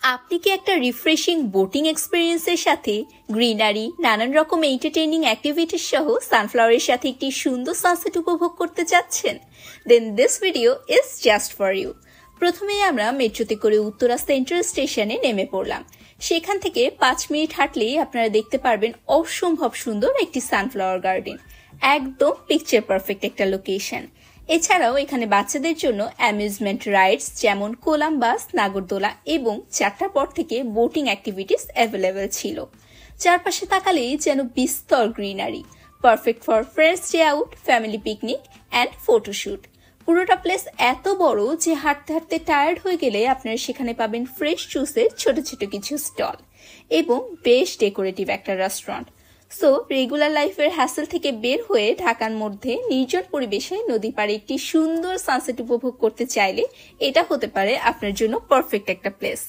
আপনি কি একটা রিফ্রেশিং বোটিং এক্সপিরিয়েন্সের সাথে গ্রিনারি, নানান রকম এন্টারটেইনিং অ্যাক্টিভিটিস সহ সানফ্লাওয়ারের সাথে একটি সুন্দর সানসেট উপভোগ করতে চাচ্ছেন? Then this video is just for you. প্রথমে আমরা মেট্রোতে করে উত্তরা সেন্ট্রাল স্টেশনে নেমে পড়লাম। সেখান থেকে 5 মিনিট হাঁটলেই আপনারা দেখতে পারবেন অসম্ভব সুন্দর একটি সানফ্লাওয়ার গার্ডেন। একদম পিকচার পারফেক্ট একটা লোকেশন। এছাড়াও এখানে বাচ্চাদের জন্য অ্যামিউজমেন্ট রাইডস যেমন কোলাম্বাস, নাগরদোলা এবং 4টার পর থেকে বোটিং অ্যাক্টিভিটিস অ্যাভেলেবেল ছিল। চারপাশে তাকালেই যেন বিস্তর greenery, perfect for friends day out, family picnic and photoshoot. পুরোটা প্লেস এত বড় যে হাঁটতে হাঁটতে টায়ার্ড হয়ে গেলে আপনারা সেখানে পাবেন ফ্রেশ জুসের ছোট ছোট কিছু স্টল এবং বেশ ডেকোরেটিভ একটা রেস্টুরেন্ট। সো রেগুলার লাইফের হ্যাসেল থেকে বের হয়ে ঢাকার মধ্যে নির্জন পরিবেশে নদী পাড়ে একটি সুন্দর সানসেট উপভোগ করতে চাইলে এটা হতে পারে আপনার জন্য পারফেক্ট একটা প্লেস।